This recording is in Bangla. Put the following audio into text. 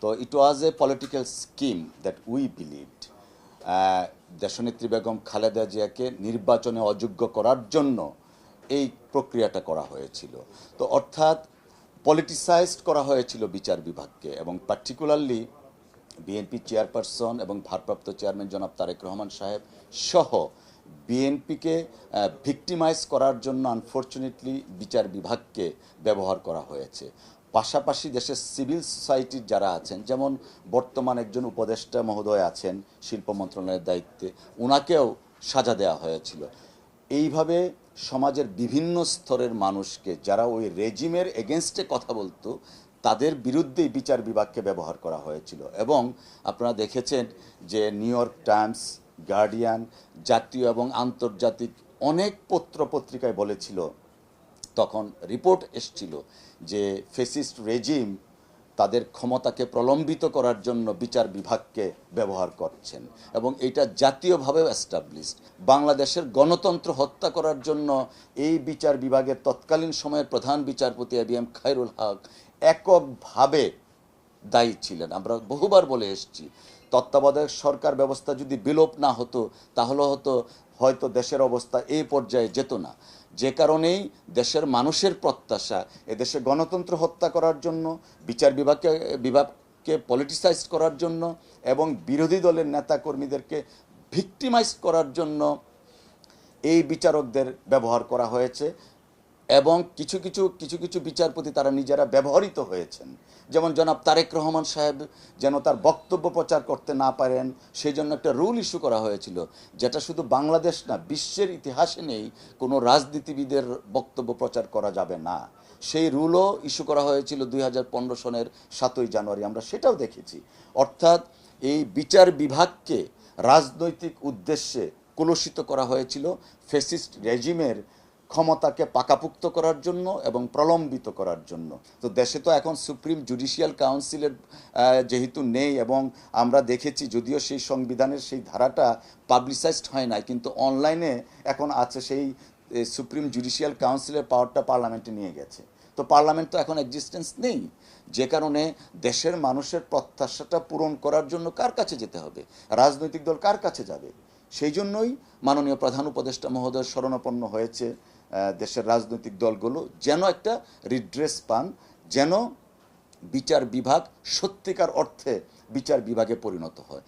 তো it was a political scheme that we believed দেশনেত্রী বেগম খালেদা জিয়াকে নির্বাচনে অযোগ্য করার জন্য এই প্রক্রিয়াটা করা হয়েছিল। তো অর্থাৎ পলিটিসাইজড করা হয়েছিল বিচার বিভাগকে, এবং পার্টিকুলারলি বিএনপি চেয়ারপারসন এবং ভারপ্রাপ্ত চেয়ারম্যান জনাব তারেক রহমান সাহেব সহ বিএনপিকে ভিক্টিমাইজ করার জন্য আনফর্চুনেটলি বিচার বিভাগকে ব্যবহার করা হয়েছে। পাশাপাশি দেশের সিভিল সোসাইটির যারা আছেন, যেমন বর্তমান একজন উপদেষ্টা মহোদয় আছেন শিল্প মন্ত্রণালয়ের দায়িত্বে, ওনাকেও সাজা দেওয়া হয়েছিল। এইভাবে সমাজের বিভিন্ন স্তরের মানুষকে, যারা ওই রেজিমের এগেনস্টে কথা বলতো, তাদের বিরুদ্ধেই বিচার বিভাগকে ব্যবহার করা হয়েছিল। এবং আপনারা দেখেছেন যে নিউ ইয়র্ক টাইমস, গার্ডিয়ান, জাতীয় এবং আন্তর্জাতিক অনেক পত্র পত্রিকায় বলেছিল, তখন রিপোর্ট এসছিল যে ফেসিস্ট রেজিম তাদের ক্ষমতাকে প্রলম্বিত করার জন্য বিচার বিভাগকে ব্যবহার করছেন, এবং এটা জাতীয়ভাবেও এস্টাবলিশড। বাংলাদেশের গণতন্ত্র হত্যা করার জন্য এই বিচার বিভাগের তৎকালীন সময়ের প্রধান বিচারপতি এবিএম খায়রুল হক এককভাবে দায়ী ছিলেন। আমরা বহুবার বলে এসেছি, তত্ত্বাবধায়ক সরকার ব্যবস্থা যদি বিলোপ না হতো তাহলে হয়তো দেশের অবস্থা এই পর্যায়ে যেত না। যে কারণেই দেশের মানুষের প্রত্যাশা এদেশে গণতন্ত্র হত্যা করার জন্য, বিচার বিভাগকে পলিটিসাইজ করার জন্য এবং বিরোধী দলের নেতাকর্মীদেরকে ভিক্টিমাইজ করার জন্য এই বিচারকদের ব্যবহার করা হয়েছে। এবং কিছু কিছু বিচারপতি তারা নিজেরা ব্যবহৃত হয়েছেন। যেমন জনাব তারেক রহমান সাহেব যেন তার বক্তব্য প্রচার করতে না পারেন, সেই জন্য একটা রুল ইস্যু করা হয়েছিল, যেটা শুধু বাংলাদেশ না, বিশ্বের ইতিহাসে নেই, কোনো রাজনীতিবিদের বক্তব্য প্রচার করা যাবে না। সেই রুলও ইস্যু করা হয়েছিল 2015 সনের 7ই জানুয়ারি, আমরা সেটাও দেখেছি। অর্থাৎ এই বিচার বিভাগকে রাজনৈতিক উদ্দেশ্যে কলুষিত করা হয়েছিল ফ্যাসিস্ট রেজিমের ক্ষমতাকে পাকাপুক্ত করার জন্য এবং প্রলম্বিত করার জন্য। তো দেশে তো এখন সুপ্রিম জুডিশিয়াল কাউন্সিলের যেহেতু নেই, এবং আমরা দেখেছি যদিও সেই সংবিধানের সেই ধারাটা পাবলিসাইজড হয় না, কিন্তু অনলাইনে এখন আছে, সেই সুপ্রিম জুডিশিয়াল কাউন্সিলের পাওয়ারটা পার্লামেন্টে নিয়ে গেছে। তো পার্লামেন্ট তো এখন এক্সিস্টেন্স নেই, যে কারণে দেশের মানুষের প্রত্যাশাটা পূরণ করার জন্য কার কাছে যেতে হবে, রাজনৈতিক দল কার কাছে যাবে? সেই জন্যই মাননীয় প্রধান উপদেষ্টা মহোদয় শরণাপন্ন হয়েছে দেশের রাজনৈতিক দলগুলো, যেন একটা রিড্রেস পান, যেন বিচার বিভাগ সত্যিকার অর্থে বিচার বিভাগে পরিণত হয়।